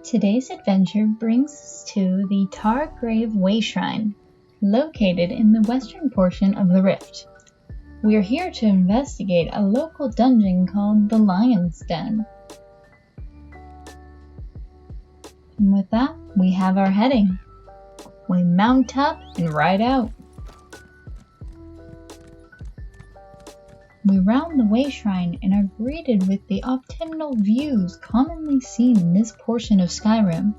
Today's adventure brings us to the Targrave Way Shrine, located in the western portion of the Rift. We are here to investigate a local dungeon called the Lion's Den. And with that, we have our heading. We mount up and ride out. We round the Way Shrine and are greeted with the autumnal views commonly seen in this portion of Skyrim.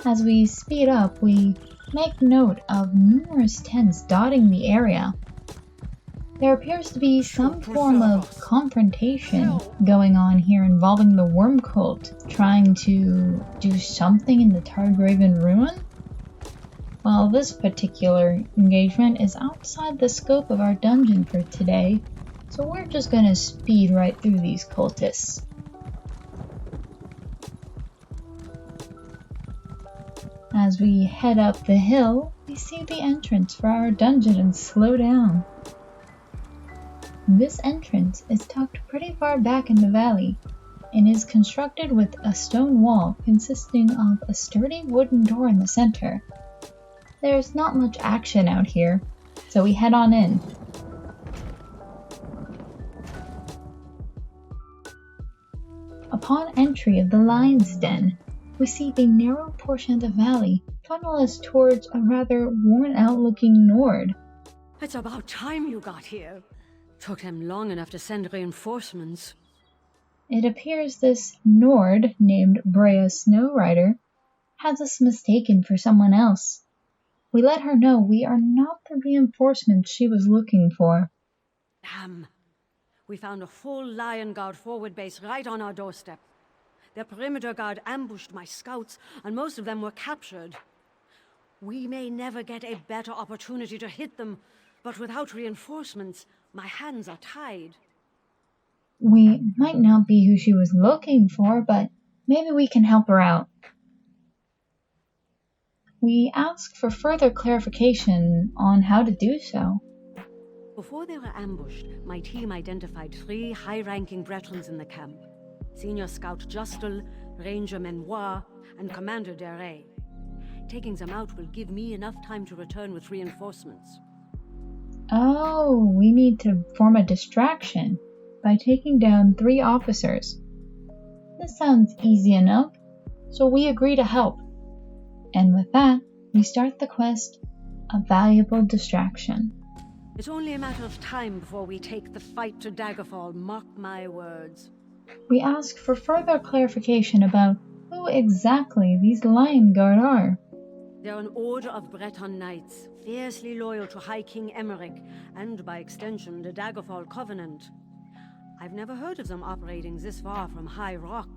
As we speed up, we make note of numerous tents dotting the area. There appears to be some form of confrontation going on here involving the Worm Cult trying to do something in the Targraven ruin. Well, this particular engagement is outside the scope of our dungeon for today, so we're just gonna speed right through these cultists. As we head up the hill, we see the entrance for our dungeon and slow down. This entrance is tucked pretty far back in the valley and is constructed with a stone wall consisting of a sturdy wooden door in the center. There's not much action out here, so we head on in. Upon entry of the Lion's Den, we see the narrow portion of the valley funnel us towards a rather worn-out looking Nord. It's about time you got here. Took them long enough to send reinforcements. It appears this Nord, named Brea Snowrider, has us mistaken for someone else. We let her know we are not the reinforcements she was looking for. Damn. We found a full Lion Guard forward base right on our doorstep. Their perimeter guard ambushed my scouts, and most of them were captured. We may never get a better opportunity to hit them, but without reinforcements, my hands are tied. We might not be who she was looking for, but maybe we can help her out. We ask for further clarification on how to do so. Before they were ambushed, my team identified 3 high-ranking veterans in the camp. Senior Scout Justel, Ranger Menoir, and Commander Deray. Taking them out will give me enough time to return with reinforcements. Oh, we need to form a distraction by taking down 3 officers. This sounds easy enough, so we agree to help. And with that, we start the quest, A Valuable Distraction. It's only a matter of time before we take the fight to Daggerfall, mark my words. We ask for further clarification about who exactly these Lion Guard are. They're an order of Breton knights, fiercely loyal to High King Emeric, and by extension, the Daggerfall Covenant. I've never heard of them operating this far from High Rock.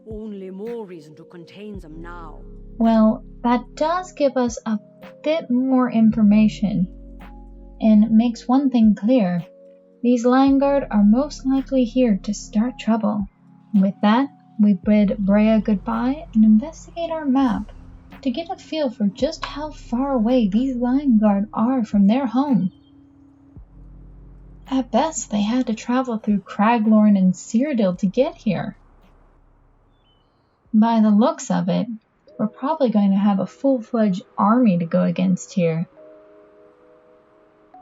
Only more reason to contain them now. Well, that does give us a bit more information, and makes one thing clear. These Lion Guard are most likely here to start trouble. With that, we bid Brea goodbye and investigate our map to get a feel for just how far away these Lion Guard are from their home. At best, they had to travel through Craglorn and Cyrodiil to get here. By the looks of it, we're probably going to have a full-fledged army to go against here.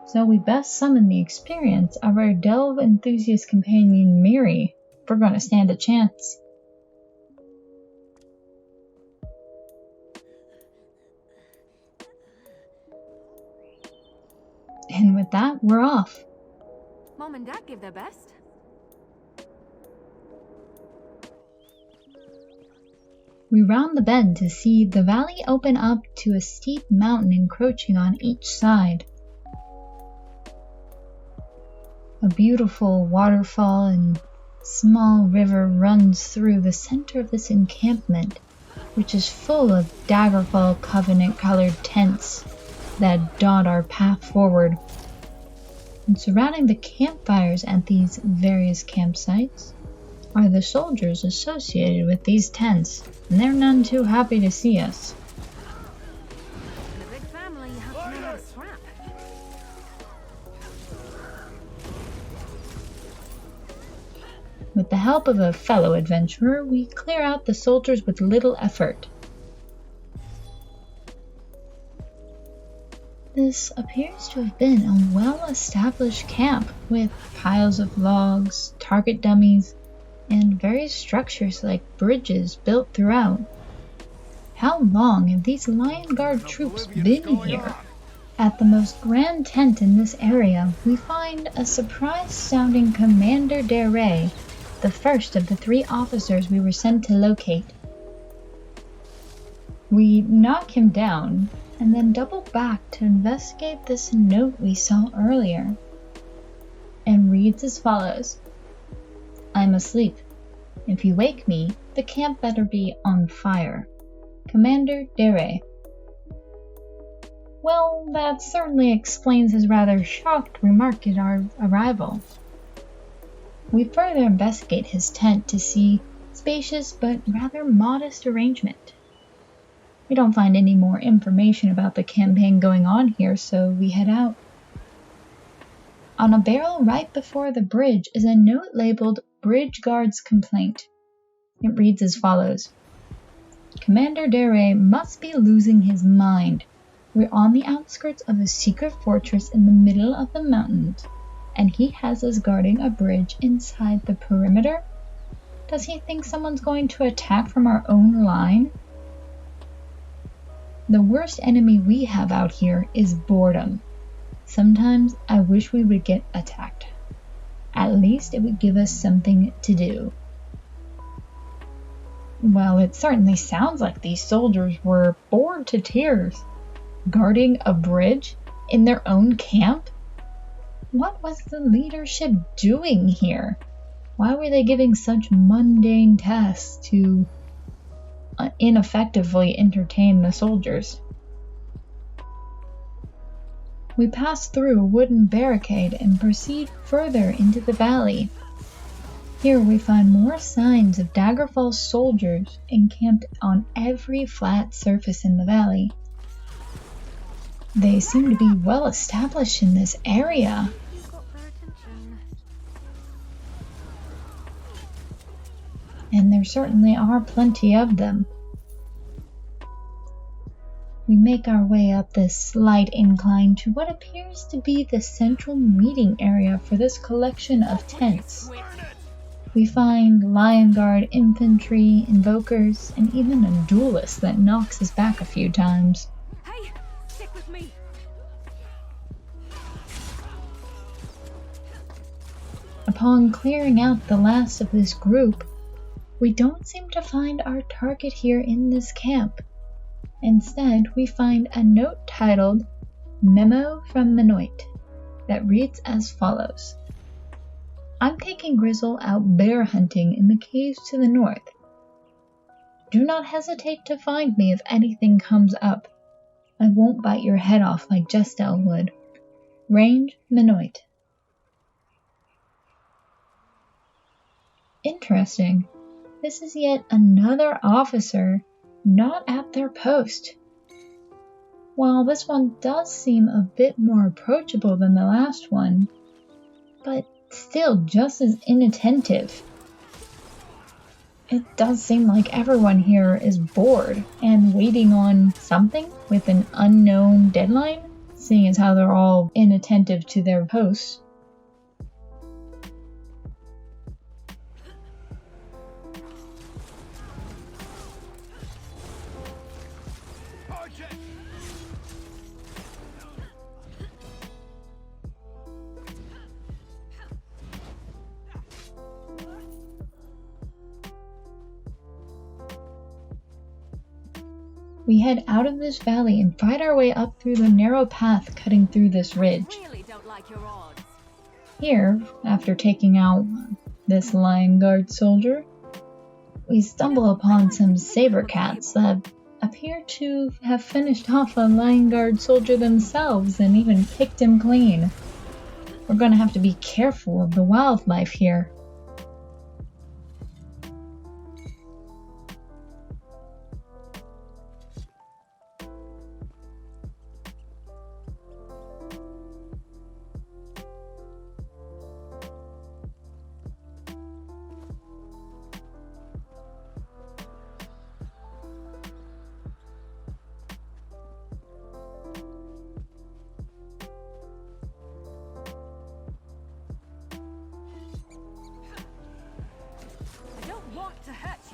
So we best summon the experience of our delve enthusiast companion Miri if we're going to stand a chance. And with that, we're off. Mom and Dad give their best. We round the bend to see the valley open up to a steep mountain encroaching on each side. A beautiful waterfall and small river runs through the center of this encampment, which is full of Daggerfall Covenant-colored tents that dot our path forward. And surrounding the campfires at these various campsites are the soldiers associated with these tents, and they're none too happy to see us. In a big family, you have to know how to scrap. With the help of a fellow adventurer, we clear out the soldiers with little effort. This appears to have been a well-established camp with piles of logs, target dummies, and various structures like bridges built throughout. How long have these Lion Guard troops been here? At the most grand tent in this area, we find a surprise-sounding Commander Jerall, the first of the 3 officers we were sent to locate. We knock him down, and then double back to investigate this note we saw earlier. And reads as follows. I'm asleep. If you wake me, the camp better be on fire. Commander Jerall. Well, that certainly explains his rather shocked remark at our arrival. We further investigate his tent to see spacious but rather modest arrangement. We don't find any more information about the campaign going on here, so we head out. On a barrel right before the bridge is a note labeled Bridge Guard's Complaint. It reads as follows. Commander Jerall must be losing his mind. We're on the outskirts of a secret fortress in the middle of the mountains, and he has us guarding a bridge inside the perimeter? Does he think someone's going to attack from our own line? The worst enemy we have out here is boredom. Sometimes I wish we would get attacked. At least it would give us something to do. Well, it certainly sounds like these soldiers were bored to tears. Guarding a bridge in their own camp? What was the leadership doing here? Why were they giving such mundane tasks to ineffectively entertain the soldiers? We pass through a wooden barricade and proceed further into the valley. Here we find more signs of Daggerfall's soldiers encamped on every flat surface in the valley. They seem to be well established in this area. And there certainly are plenty of them. We make our way up this slight incline to what appears to be the central meeting area for this collection of tents. We find Lion Guard infantry, invokers, and even a duelist that knocks us back a few times. Hey, stick with me. Upon clearing out the last of this group, we don't seem to find our target here in this camp. Instead, we find a note titled Memo from Menoit that reads as follows. I'm taking Grizzle out bear hunting in the caves to the north. Do not hesitate to find me if anything comes up. I won't bite your head off like Jestel would. Range Menoit. Interesting. This is yet another officer not at their post. While this one does seem a bit more approachable than the last one, but still just as inattentive. It does seem like everyone here is bored and waiting on something with an unknown deadline, seeing as how they're all inattentive to their posts. We head out of this valley and fight our way up through the narrow path cutting through this ridge. Really don't like your odds. Here, after taking out this Lion Guard soldier, we stumble upon some saber cats that appear to have finished off a Lion Guard soldier themselves and even picked him clean. We're going to have to be careful of the wildlife here.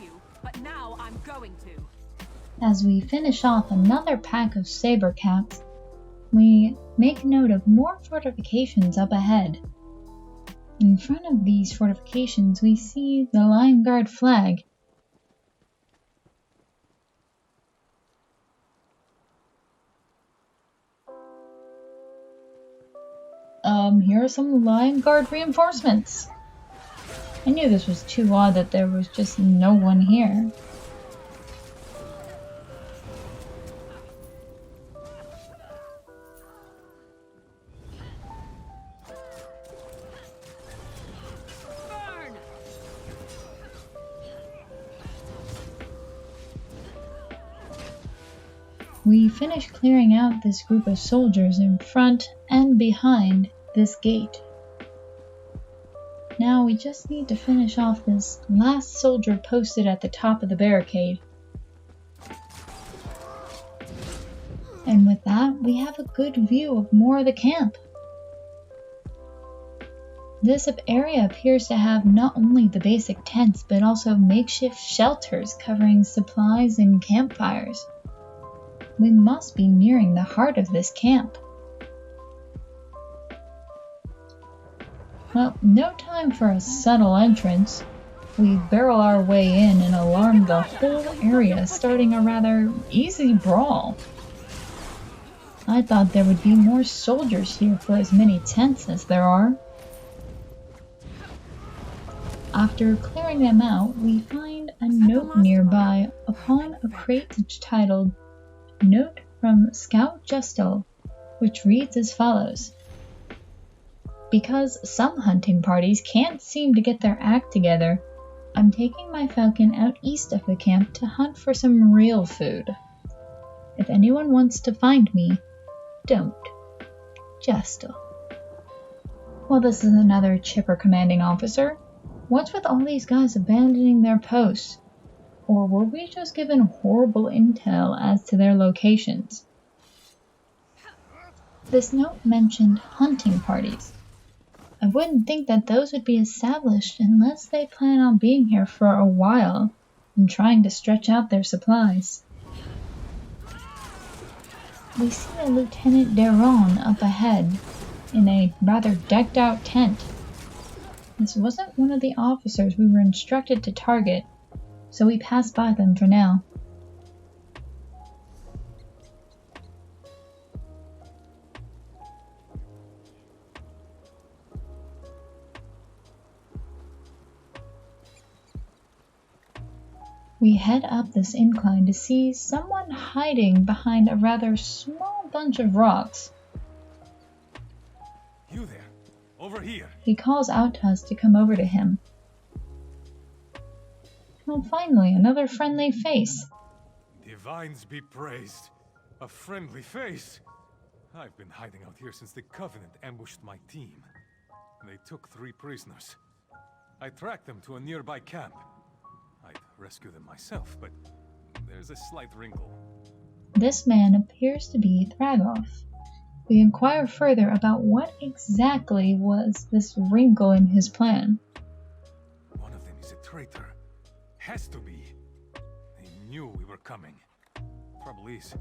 you, but now I'm going to. As we finish off another pack of saber cats, we make note of more fortifications up ahead. In front of these fortifications, we see the Lion Guard flag. Here are some Lion Guard reinforcements. I knew this was too odd that there was just no one here. Burn! We finish clearing out this group of soldiers in front and behind this gate. Now we just need to finish off this last soldier posted at the top of the barricade. And with that, we have a good view of more of the camp. This area appears to have not only the basic tents, but also makeshift shelters covering supplies and campfires. We must be nearing the heart of this camp. Well, no time for a subtle entrance. We barrel our way in and alarm the whole area, starting a rather easy brawl. I thought there would be more soldiers here for as many tents as there are. After clearing them out, we find a note nearby upon a crate titled Note from Scout Justel, which reads as follows. Because some hunting parties can't seem to get their act together, I'm taking my falcon out east of the camp to hunt for some real food. If anyone wants to find me, don't. Justel. Well, this is another chipper commanding officer. What's with all these guys abandoning their posts? Or were we just given horrible intel as to their locations? This note mentioned hunting parties. I wouldn't think that those would be established unless they plan on being here for a while and trying to stretch out their supplies. We see a Lieutenant Deron up ahead in a rather decked out tent. This wasn't one of the officers we were instructed to target, so we pass by them for now. We head up this incline to see someone hiding behind a rather small bunch of rocks. You there, over here. He calls out to us to come over to him. Well, finally, another friendly face. Divines be praised. A friendly face. I've been hiding out here since the Covenant ambushed my team. They took 3 prisoners. I tracked them to a nearby camp. I'd rescue them myself, but there's a slight wrinkle. This man appears to be Thragov. We inquire further about what exactly was this wrinkle in his plan. One of them is a traitor. Has to be. They knew we were coming. Trouble is,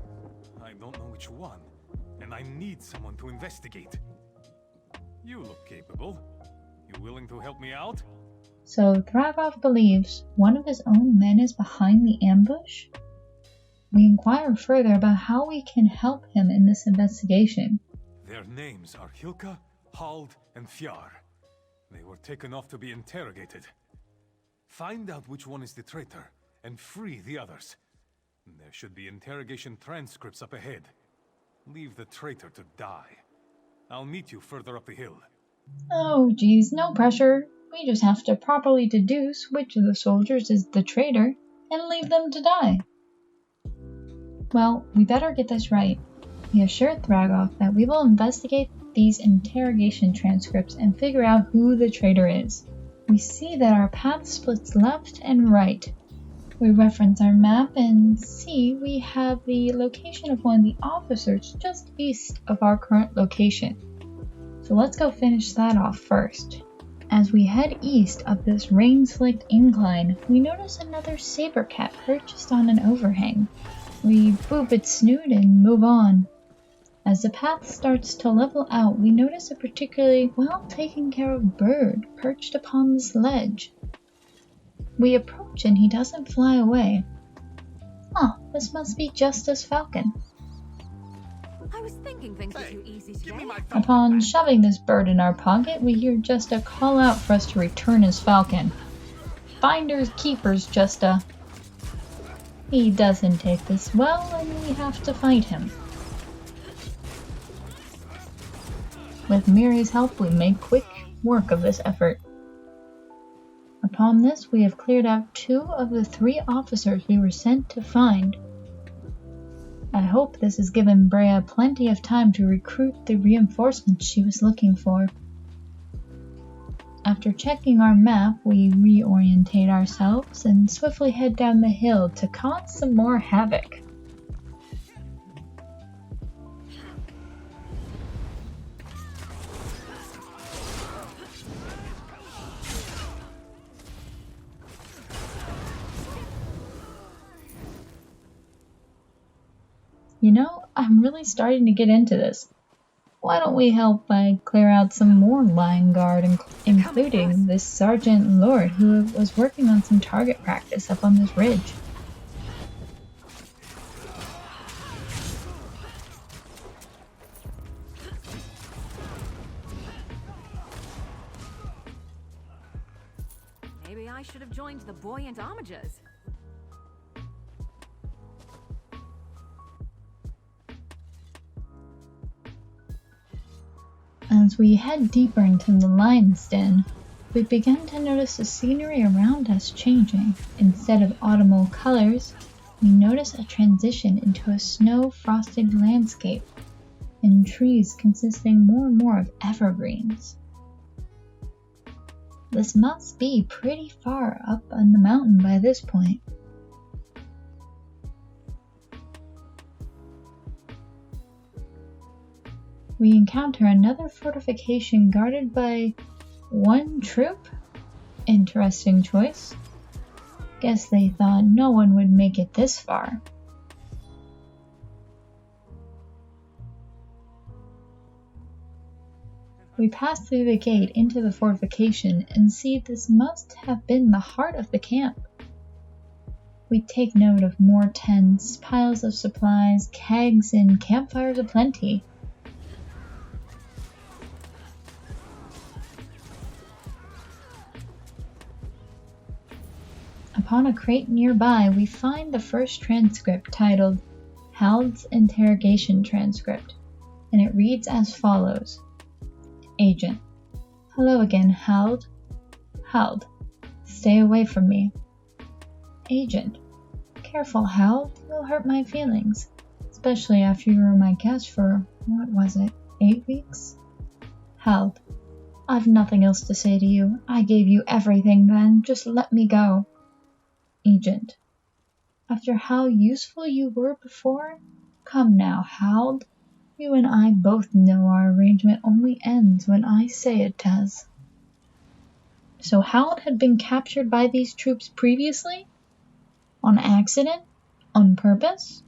I don't know which one, and I need someone to investigate. You look capable. You willing to help me out? So Thragov believes one of his own men is behind the ambush? We inquire further about how we can help him in this investigation. Their names are Hilka, Hald, and Fjár. They were taken off to be interrogated. Find out which one is the traitor, and free the others. There should be interrogation transcripts up ahead. Leave the traitor to die. I'll meet you further up the hill. Oh geez, no pressure. We just have to properly deduce which of the soldiers is the traitor and leave them to die. Well, we better get this right. We assured Thragov that we will investigate these interrogation transcripts and figure out who the traitor is. We see that our path splits left and right. We reference our map and see we have the location of one of the officers just east of our current location. So let's go finish that off first. As we head east up this rain-slicked incline, we notice another saber cat perched on an overhang. We boop its snoot and move on. As the path starts to level out, we notice a particularly well-taken-care-of bird perched upon this ledge. We approach and he doesn't fly away. This must be Justa's falcon. I was thinking things were too easy today. Upon shoving this bird in our pocket, we hear Justa call out for us to return his falcon. Finders keepers, Justa. He doesn't take this well, and we have to fight him. With Miri's help, we make quick work of this effort. Upon this, we have cleared out 2 of the 3 officers we were sent to find. I hope this has given Brea plenty of time to recruit the reinforcements she was looking for. After checking our map, we reorientate ourselves and swiftly head down the hill to cause some more havoc. You know, I'm really starting to get into this. Why don't we help clear out some more Lion Guard, including this Sergeant Lord who was working on some target practice up on this ridge. Maybe I should have joined the buoyant armigers. As we head deeper into the lion's den, we begin to notice the scenery around us changing. Instead of autumnal colors, we notice a transition into a snow-frosted landscape, and trees consisting more and more of evergreens. This must be pretty far up on the mountain by this point. We encounter another fortification guarded by 1 troop? Interesting choice. Guess they thought no one would make it this far. We pass through the gate into the fortification and see this must have been the heart of the camp. We take note of more tents, piles of supplies, kegs, and campfires aplenty. Upon a crate nearby, we find the first transcript titled Hald's Interrogation Transcript, and it reads as follows. Agent: Hello again, Hald. Hald: Stay away from me. Agent: Careful, Hald, you'll hurt my feelings, especially after you were my guest for, 8 weeks? Hald: I've nothing else to say to you. I gave you everything then, just let me go. Agent: After how useful you were before? Come now, Hald. You and I both know our arrangement only ends when I say it does. So Hald had been captured by these troops previously? On accident? On purpose?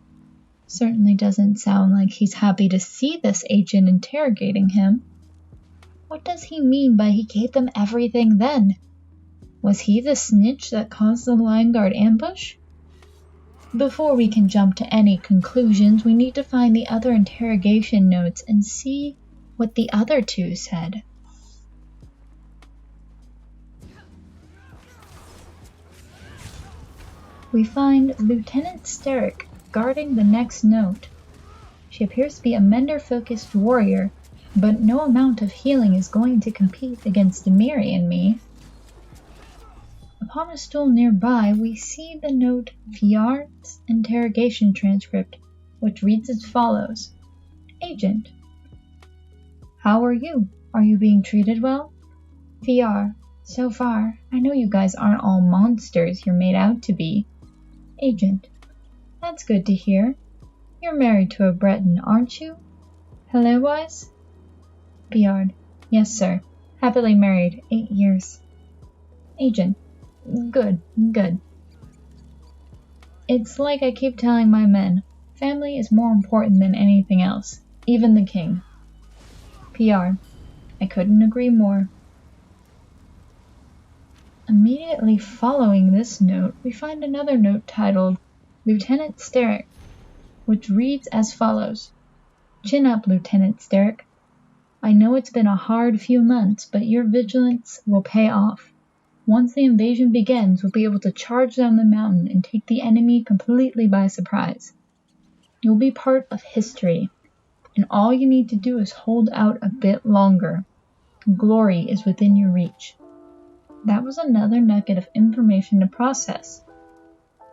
Certainly doesn't sound like he's happy to see this agent interrogating him. What does he mean by he gave them everything then? Was he the snitch that caused the Lion Guard ambush? Before we can jump to any conclusions, we need to find the other interrogation notes and see what the other 2 said. We find Lieutenant Steric guarding the next note. She appears to be a Mender-focused warrior, but no amount of healing is going to compete against Miri and me. Upon a stool nearby, we see the note Fjard's Interrogation Transcript, which reads as follows. Agent: How are you? Are you being treated well? Fjard: So far, I know you guys aren't all monsters you're made out to be. Agent: That's good to hear. You're married to a Breton, aren't you? Hello, Wise? Fjard: Yes, sir. Happily married, 8 years. Agent. Good. It's like I keep telling my men, family is more important than anything else, even the king. PR. I couldn't agree more. Immediately following this note, we find another note titled Lieutenant Sterrick, which reads as follows. Chin up, Lieutenant Sterrick. I know it's been a hard few months, but your vigilance will pay off. Once the invasion begins, we'll be able to charge down the mountain and take the enemy completely by surprise. You'll be part of history, and all you need to do is hold out a bit longer. Glory is within your reach. That was another nugget of information to process.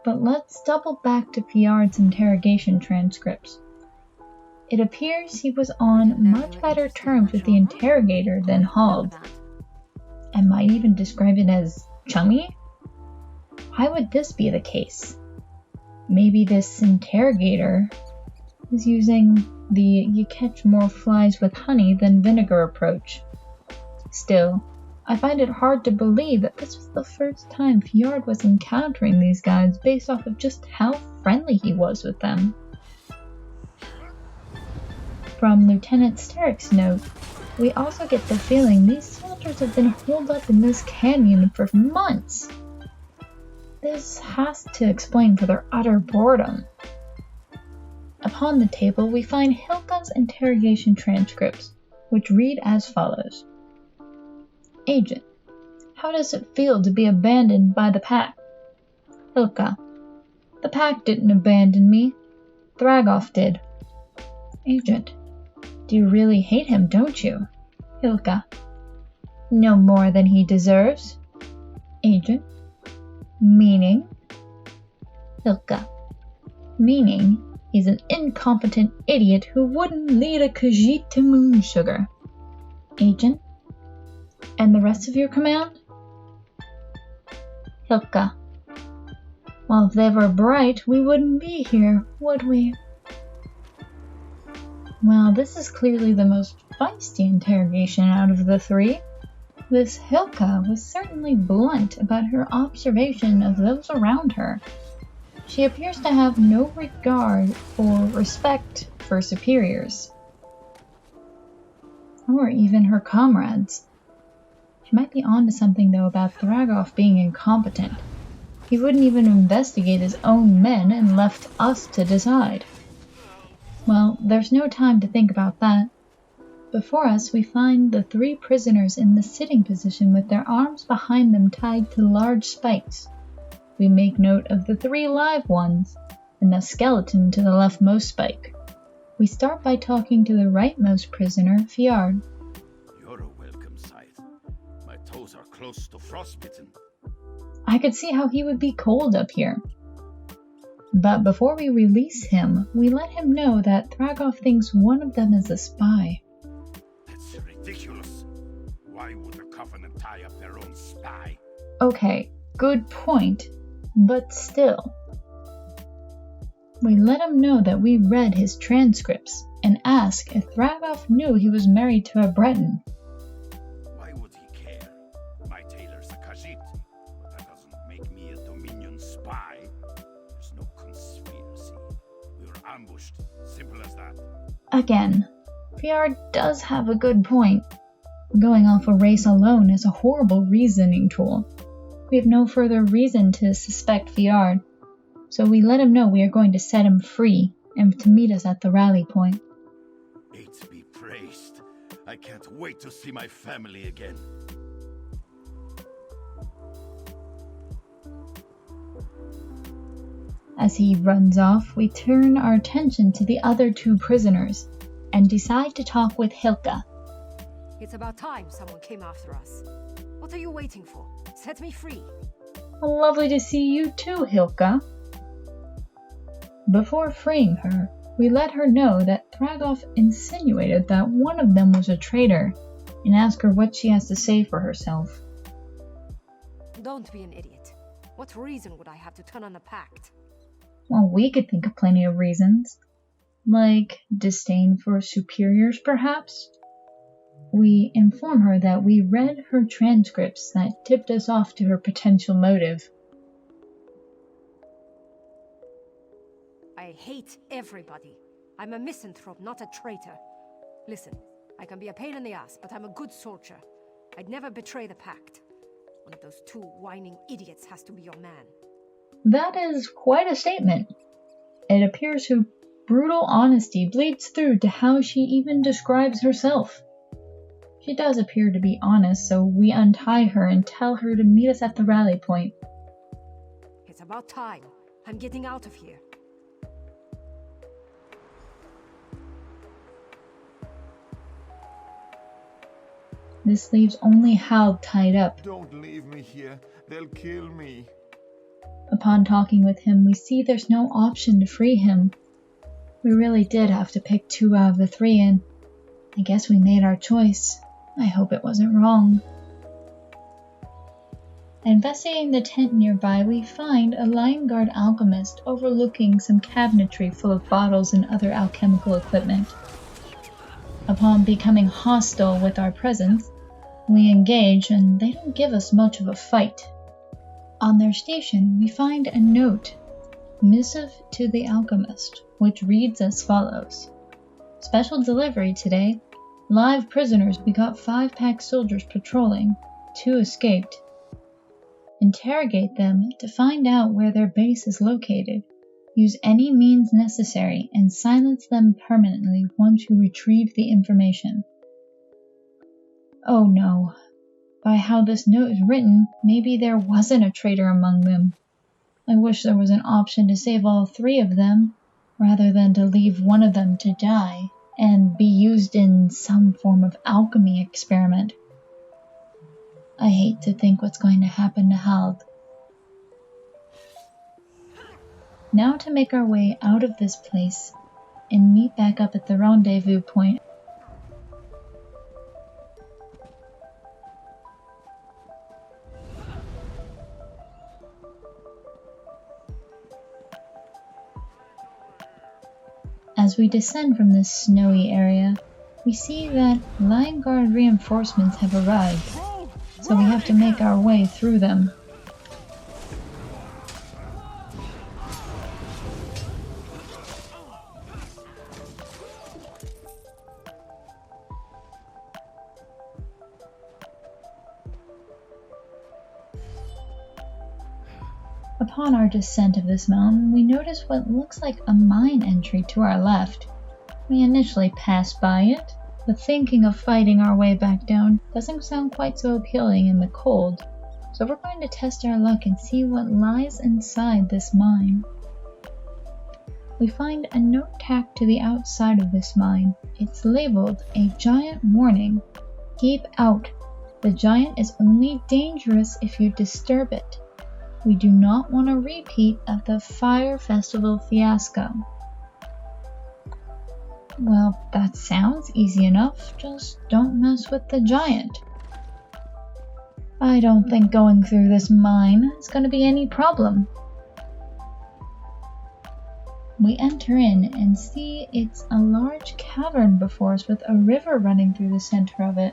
But let's double back to Fjord's interrogation transcripts. It appears he was on much better terms with the interrogator than Hald. I might even describe it as chummy? Why would this be the case? Maybe this interrogator is using the you catch more flies with honey than vinegar approach. Still, I find it hard to believe that this was the first time Fjord was encountering these guys based off of just how friendly he was with them. From Lieutenant Sterrick's note, we also get the feeling these soldiers have been holed up in this canyon for months. This has to explain for their utter boredom. Upon the table, we find Hilka's interrogation transcripts, which read as follows. Agent, how does it feel to be abandoned by the pack? Hilka, the pack didn't abandon me. Thragov did. Agent, do you really hate him, don't you? Hilka, no more than he deserves. Agent, meaning? Hilka, meaning he's an incompetent idiot who wouldn't lead a Khajiit to moon sugar. Agent, and the rest of your command? Hilka, well, if they were bright, we wouldn't be here, would we? Well, this is clearly the most feisty interrogation out of the three. This Hilka was certainly blunt about her observation of those around her. She appears to have no regard or respect for superiors, or even her comrades. She might be onto something, though, about Thragov being incompetent. He wouldn't even investigate his own men and left us to decide. Well, there's no time to think about that. Before us, we find the 3 prisoners in the sitting position with their arms behind them tied to large spikes. We make note of the 3 live ones, and the skeleton to the leftmost spike. We start by talking to the rightmost prisoner, Fjord. You're a welcome sight. My toes are close to frostbitten. I could see how he would be cold up here. But before we release him, we let him know that Thragov thinks one of them is a spy. That's ridiculous. Why would the Covenant tie up their own spy? Okay, good point, but still. We let him know that we read his transcripts and ask if Thragov knew he was married to a Breton. Why would he care? My tailor's a Khajiit, but that doesn't make me a Dominion spy. There's no conspiracy. We were ambushed. Simple as that. Again, Fjord does have a good point. Going off a race alone is a horrible reasoning tool. We have no further reason to suspect Fjord, so we let him know we are going to set him free and to meet us at the rally point. Eight be praised. I can't wait to see my family again. As he runs off, we turn our attention to the other 2 prisoners and decide to talk with Hilka. It's about time someone came after us. What are you waiting for? Set me free. Lovely to see you too, Hilka. Before freeing her, we let her know that Thragov insinuated that one of them was a traitor and ask her what she has to say for herself. Don't be an idiot. What reason would I have to turn on the pact? Well, we could think of plenty of reasons. Like disdain for superiors, perhaps? We inform her that we read her transcripts that tipped us off to her potential motive. I hate everybody. I'm a misanthrope, not a traitor. Listen, I can be a pain in the ass, but I'm a good soldier. I'd never betray the pact. One of those two whining idiots has to be your man. That is quite a statement. It appears her brutal honesty bleeds through to how she even describes herself. She does appear to be honest, so we untie her and tell her to meet us at the rally point. It's about time. I'm getting out of here. This leaves only Hal tied up. Don't leave me here. They'll kill me. Upon talking with him, we see there's no option to free him. We really did have to pick 2 out of the 3, and I guess we made our choice. I hope it wasn't wrong. Investigating the tent nearby, we find a Lion Guard alchemist overlooking some cabinetry full of bottles and other alchemical equipment. Upon becoming hostile with our presence, we engage and they don't give us much of a fight. On their station, we find a note, Missive to the Alchemist, which reads as follows. Special delivery today. Live prisoners. We got 5-pack soldiers patrolling. 2 escaped. Interrogate them to find out where their base is located. Use any means necessary and silence them permanently once you retrieve the information. Oh no. By how this note is written, maybe there wasn't a traitor among them. I wish there was an option to save all 3 of them, rather than to leave one of them to die and be used in some form of alchemy experiment. I hate to think what's going to happen to Hal. Now to make our way out of this place and meet back up at the rendezvous point. As we descend from this snowy area, we see that Lion Guard reinforcements have arrived, so we have to make our way through them. Upon our descent of this mountain, we notice what looks like a mine entry to our left. We initially pass by it, but thinking of fighting our way back down doesn't sound quite so appealing in the cold, so we're going to test our luck and see what lies inside this mine. We find a note tacked to the outside of this mine. It's labeled a giant warning. Keep out. The giant is only dangerous if you disturb it. We do not want a repeat of the Fire Festival fiasco. Well, that sounds easy enough, just don't mess with the giant. I don't think going through this mine is going to be any problem. We enter in and see it's a large cavern before us with a river running through the center of it.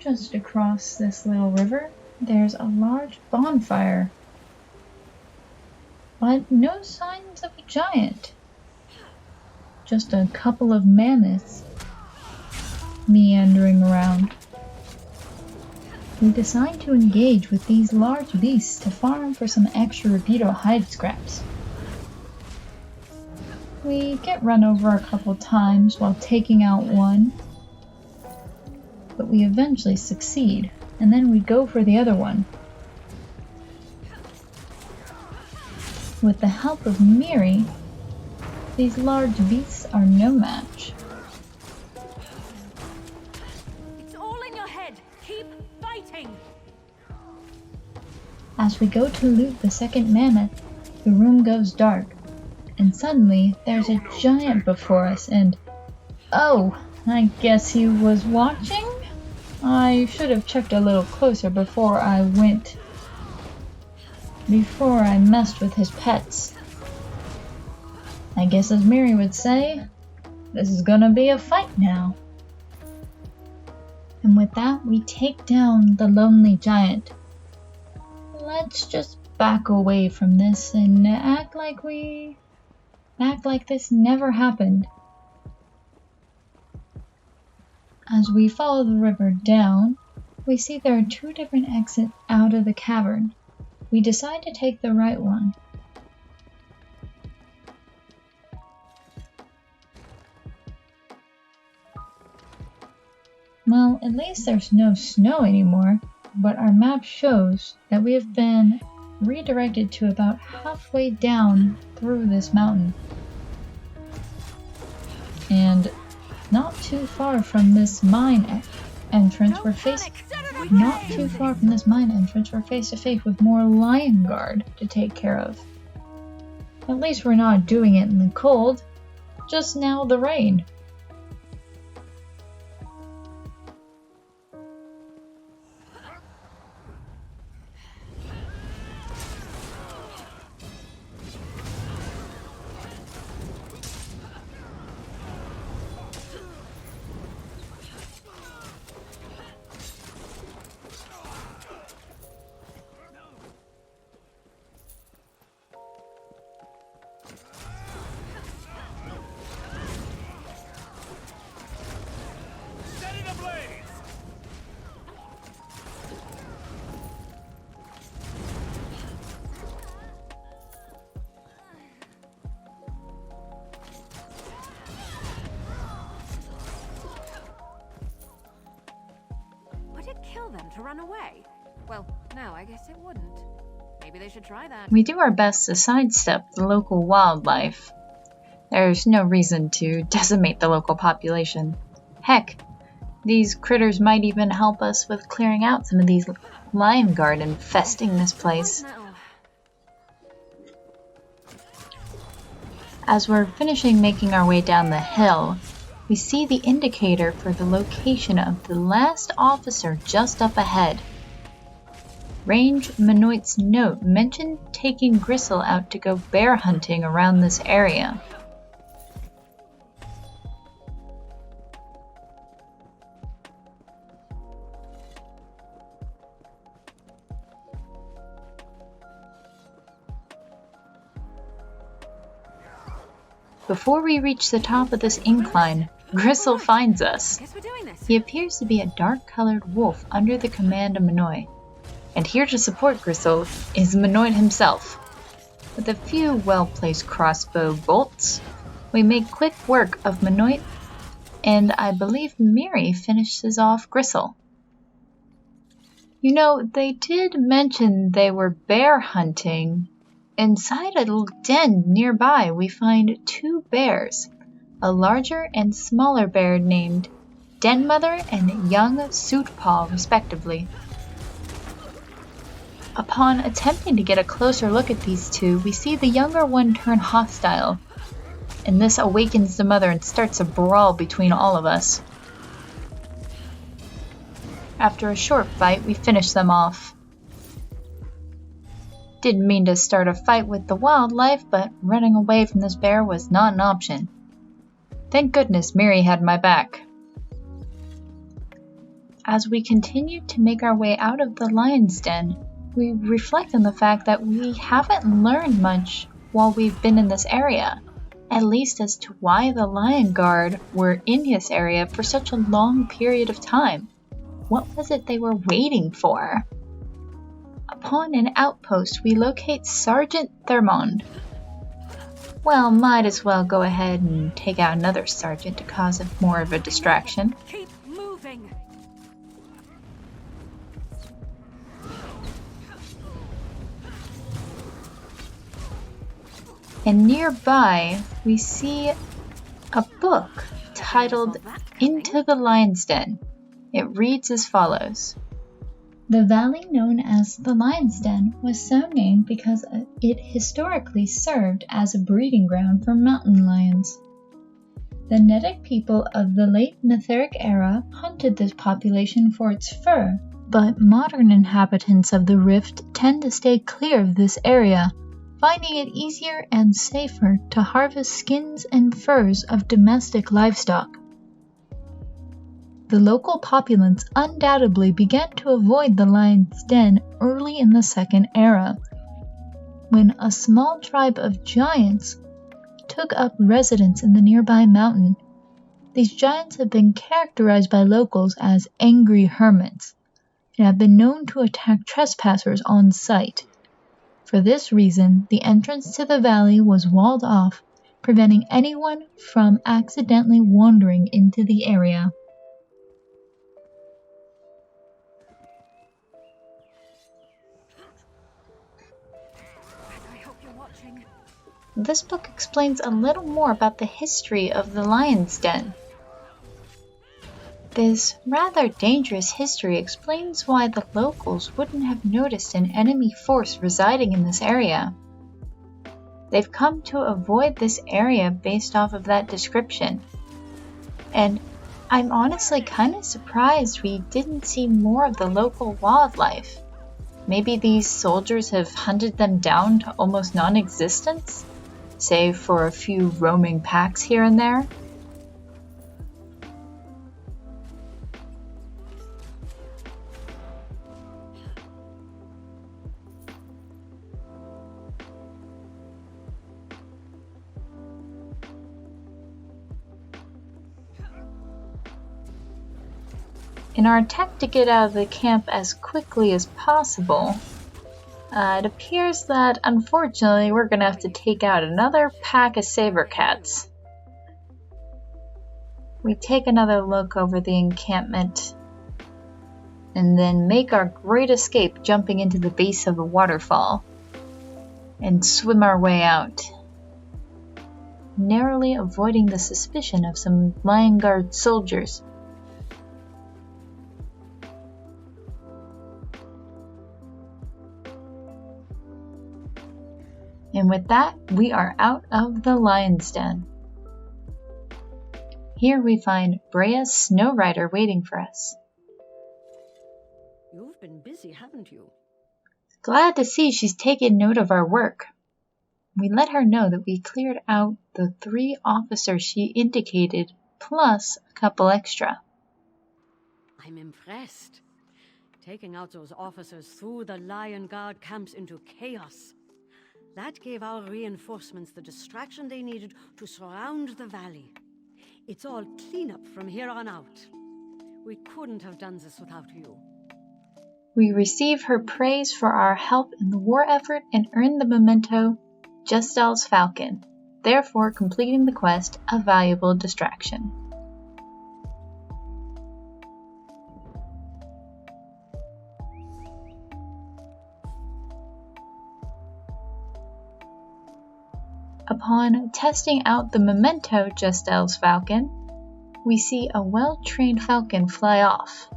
Just across this little river, there's a large bonfire, but no signs of a giant. Just a couple of mammoths meandering around. We decide to engage with these large beasts to farm for some extra rapido hide scraps. We get run over a couple times while taking out one, but we eventually succeed. And then we go for the other one. With the help of Miri, these large beasts are no match. It's all in your head. Keep fighting. As we go to loot the second mammoth, the room goes dark, and suddenly there's a giant before us and... Oh, I guess he was watching? I should have checked a little closer before I messed with his pets. I guess as Miri would say, This is gonna be a fight now. And with that, we take down the lonely giant. Let's just back away from this and act like this never happened. As we follow the river down, we see there are 2 different exits out of the cavern. We decide to take the right one. Well, at least there's no snow anymore, but our map shows that we have been redirected to about halfway down through this mountain. And not too far from this mine entrance, we're face to face with more lion guard to take care of. At least we're not doing it in the cold, just now the rain. Kill them to run away? Well, no, I guess it wouldn't. Maybe they should try that. We do our best to sidestep the local wildlife. There's no reason to decimate the local population. Heck, these critters might even help us with clearing out some of these lion guard infesting this place. As we're finishing making our way down the hill, we see the indicator for the location of the last officer just up ahead. Range Menoit's note mentioned taking Gristle out to go bear hunting around this area. Before we reach the top of this incline, Gristle finds us. He appears to be a dark-colored wolf under the command of Menoit. And here to support Gristle is Menoit himself. With a few well-placed crossbow bolts, we make quick work of Menoit, and I believe Miri finishes off Gristle. You know, they did mention they were bear hunting. Inside a little den nearby, we find 2 bears. A larger and smaller bear named Den Mother and Young Suitpaw, respectively. Upon attempting to get a closer look at these 2, we see the younger one turn hostile, and this awakens the mother and starts a brawl between all of us. After a short fight, we finish them off. Didn't mean to start a fight with the wildlife, but running away from this bear was not an option. Thank goodness Miri had my back. As we continue to make our way out of the lion's den, we reflect on the fact that we haven't learned much while we've been in this area, at least as to why the lion guard were in this area for such a long period of time. What was it they were waiting for? Upon an outpost, we locate Sergeant Thermond. Well, might as well go ahead and take out another sergeant to cause more of a distraction. Keep moving. And nearby, we see a book titled Into the Lion's Den. It reads as follows. The valley known as the Lion's Den was so named because it historically served as a breeding ground for mountain lions. The Nedic people of the late Netheric era hunted this population for its fur, but modern inhabitants of the Rift tend to stay clear of this area finding it easier and safer to harvest skins and furs of domestic livestock. The local populace undoubtedly began to avoid the lion's den early in the Second Era, when a small tribe of giants took up residence in the nearby mountain. These giants have been characterized by locals as angry hermits and have been known to attack trespassers on sight. For this reason, the entrance to the valley was walled off, preventing anyone from accidentally wandering into the area. I hope you're watching. This book explains a little more about the history of the lion's den. This rather dangerous history explains why the locals wouldn't have noticed an enemy force residing in this area. They've come to avoid this area based off of that description. And I'm honestly kind of surprised we didn't see more of the local wildlife. Maybe these soldiers have hunted them down to almost non-existence, save for a few roaming packs here and there. In our attempt to get out of the camp as quickly as possible, it appears that unfortunately we're going to have to take out another pack of saber cats. We take another look over the encampment and then make our great escape jumping into the base of a waterfall and swim our way out, narrowly avoiding the suspicion of some Lion Guard soldiers. And with that, we are out of the lion's den. Here we find Brea's Snow Rider waiting for us. You've been busy, haven't you? Glad to see she's taken note of our work. We let her know that we cleared out the 3 officers she indicated, plus a couple extra. I'm impressed. Taking out those officers threw the Lion Guard camps into chaos. That gave our reinforcements the distraction they needed to surround the valley. It's all cleanup from here on out. We couldn't have done this without you. We receive her praise for our help in the war effort and earn the memento, Justel's Falcon, therefore completing the quest a valuable distraction. Upon testing out the memento Justel's Falcon, we see a well-trained falcon fly off.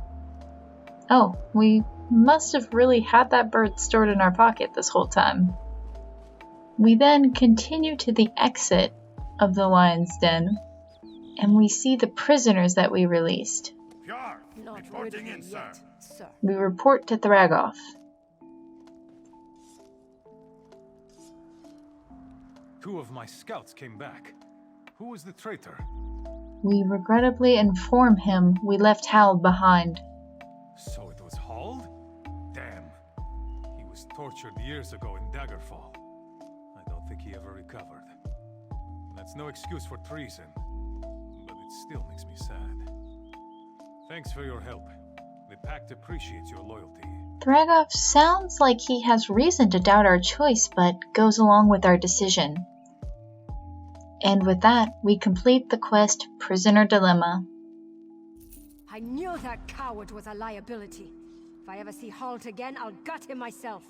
Oh, we must have really had that bird stored in our pocket this whole time. We then continue to the exit of the lion's den, and we see the prisoners that we released. Fjord, Not reporting ready in, sir. yet, sir. We report to Thragoff. 2 of my scouts came back. Who was the traitor? We regrettably inform him we left Hal behind. So it was Hald? Damn. He was tortured years ago in Daggerfall. I don't think he ever recovered. That's no excuse for treason, but it still makes me sad. Thanks for your help. The Pact appreciates your loyalty. Thragoff sounds like he has reason to doubt our choice, but goes along with our decision. And with that, we complete the quest Prisoner Dilemma. I knew that coward was a liability. If I ever see Halt again, I'll gut him myself.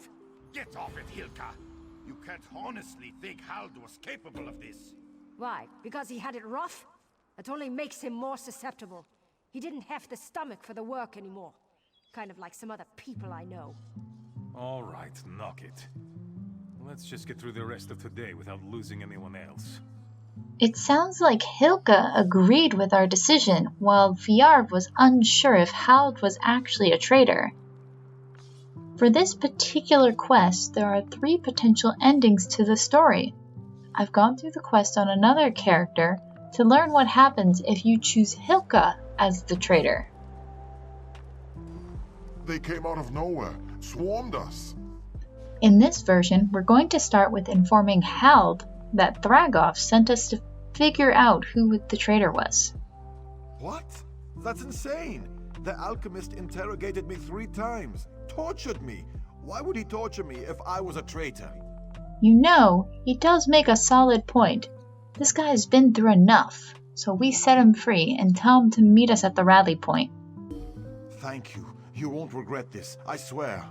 Get off it, Hilka. You can't honestly think Hald was capable of this. Why? Because he had it rough? That only makes him more susceptible. He didn't have the stomach for the work anymore. Kind of like some other people I know. All right, knock it. Let's just get through the rest of today without losing anyone else. It sounds like Hilka agreed with our decision, while Fjord was unsure if Hald was actually a traitor. For this particular quest, there are 3 potential endings to the story. I've gone through the quest on another character to learn what happens if you choose Hilka as the traitor. They came out of nowhere, swarmed us. In this version, we're going to start with informing Hald that Thragov sent us to figure out who the traitor was. What? That's insane! The alchemist interrogated me 3 times, tortured me. Why would he torture me if I was a traitor? You know, he does make a solid point. This guy has been through enough, so we set him free and tell him to meet us at the rally point. Thank you. You won't regret this, I swear.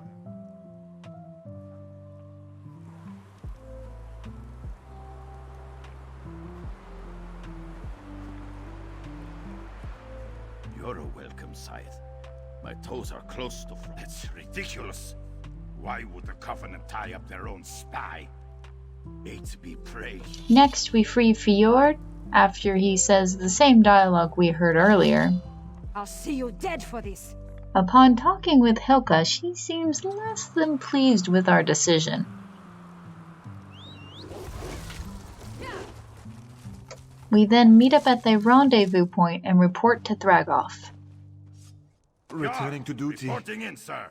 You're a welcome sight. My toes are close to... It's ridiculous. Why would the Covenant tie up their own spy? Eight be praised. Next, we free Fjord after he says the same dialogue we heard earlier. I'll see you dead for this. Upon talking with Hilka, she seems less than pleased with our decision. We then meet up at the rendezvous point and report to Thragov. Returning to duty. Reporting in, sir.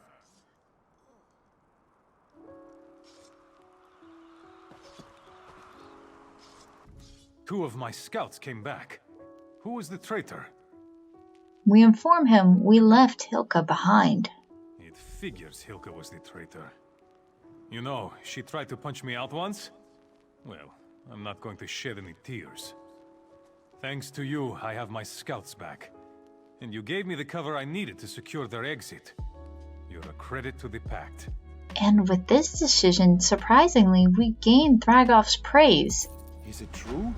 Two of my scouts came back. Who was the traitor? We inform him we left Hilka behind. It figures Hilka was the traitor. You know, she tried to punch me out once? Well, I'm not going to shed any tears. Thanks to you, I have my scouts back. And you gave me the cover I needed to secure their exit. You're a credit to the Pact. And with this decision, surprisingly, we gain Thragov's praise. Is it true?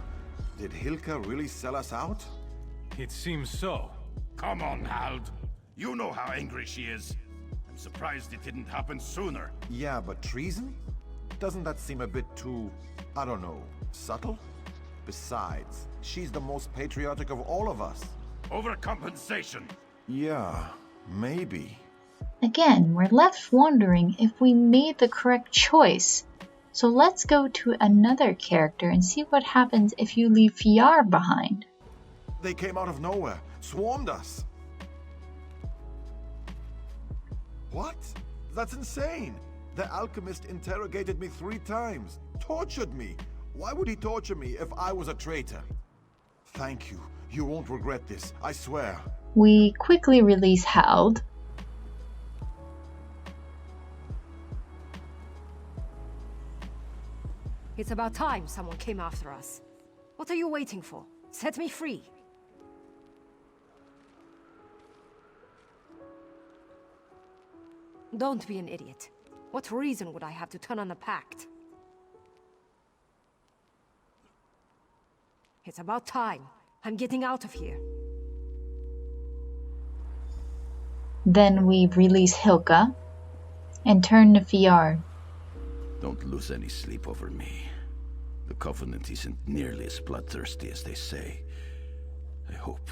Did Hilka really sell us out? It seems so. Come on, Hald. You know how angry she is. I'm surprised it didn't happen sooner. Yeah, but treason? Doesn't that seem a bit too, I don't know, subtle? Besides, she's the most patriotic of all of us. Overcompensation. Yeah, maybe. Again, we're left wondering if we made the correct choice. So let's go to another character and see what happens if you leave Fjord behind. They came out of nowhere, swarmed us. What? That's insane! The alchemist interrogated me 3 times, tortured me. Why would he torture me if I was a traitor? Thank you. You won't regret this, I swear. We quickly release Hald. It's about time someone came after us. What are you waiting for? Set me free. Don't be an idiot. What reason would I have to turn on the Pact? It's about time. I'm getting out of here. Then we release Hilka and turn to Fjord. Don't lose any sleep over me. The Covenant isn't nearly as bloodthirsty as they say. I hope.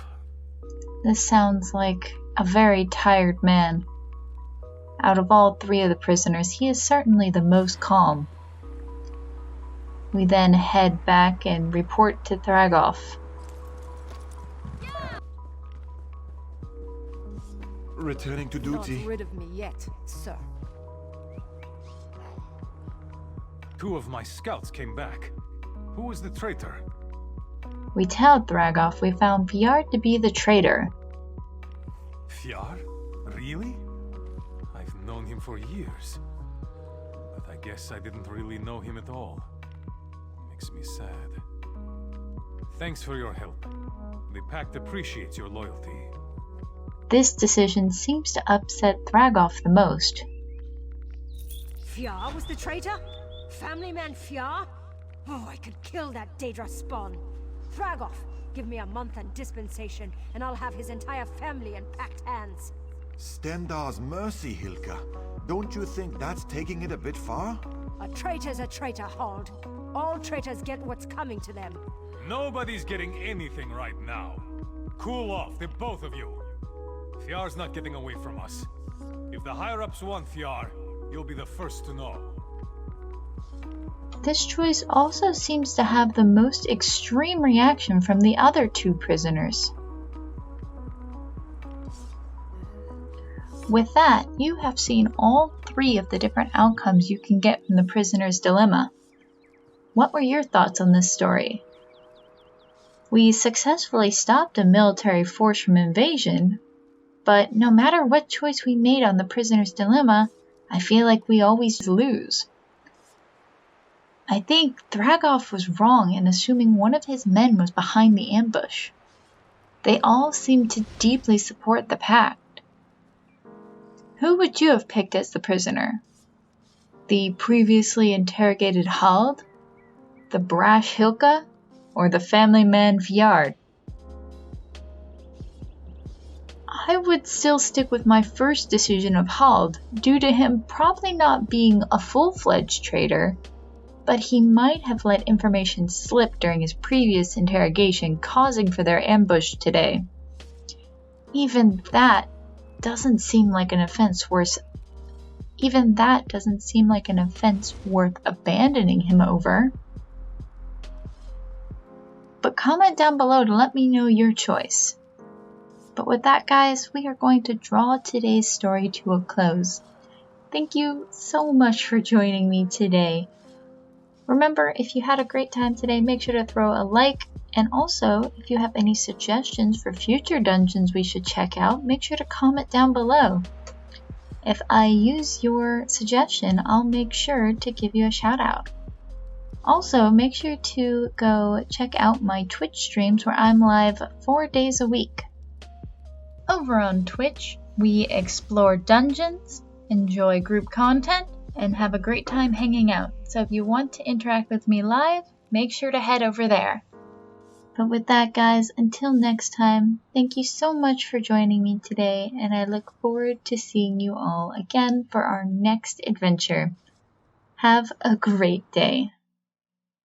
This sounds like a very tired man. Out of all 3 of the prisoners, he is certainly the most calm. We then head back and report to Thragov. Returning to duty. Not rid of me yet, sir. 2 of my scouts came back. Who was the traitor? We tell Thragov we found Fjord to be the traitor. Fjord? Really? I've known him for years. But I guess I didn't really know him at all. Makes me sad. Thanks for your help. The Pact appreciates your loyalty. This decision seems to upset Thragov the most. Fjord was the traitor? Family man Fjord? Oh, I could kill that Daedra spawn. Thragov, give me a month and dispensation, and I'll have his entire family in packed hands. Stendar's mercy, Hilka. Don't you think that's taking it a bit far? A traitor's a traitor, Hald. All traitors get what's coming to them. Nobody's getting anything right now. Cool off, the both of you. Fjord's not getting away from us. If the higher-ups want Fjord, You'll be the first to know. This choice also seems to have the most extreme reaction from the other two prisoners. With that, you have seen all three of the different outcomes you can get from the prisoner's dilemma. What were your thoughts on this story? We successfully stopped a military force from invasion, but no matter what choice we made on the prisoner's dilemma, I feel like we always lose. I think Thragov was wrong in assuming one of his men was behind the ambush. They all seem to deeply support the pact. Who would you have picked as the prisoner? The previously interrogated Hald? The brash Hilka? Or the family man Fjard? I would still stick with my first decision of Hald, due to him probably not being a full-fledged traitor, but he might have let information slip during his previous interrogation, causing for their ambush today. Even that doesn't seem like an offense worth abandoning him over. But comment down below to let me know your choice. But with that, guys, we are going to draw today's story to a close. Thank you so much for joining me today. Remember, if you had a great time today, make sure to throw a like, and also, if you have any suggestions for future dungeons we should check out, make sure to comment down below. If I use your suggestion, I'll make sure to give you a shout out. Also, make sure to go check out my Twitch streams where I'm live 4 days a week. Over on Twitch, we explore dungeons, enjoy group content, and have a great time hanging out. So if you want to interact with me live, make sure to head over there. But with that, guys, until next time, thank you so much for joining me today, and I look forward to seeing you all again for our next adventure. Have a great day.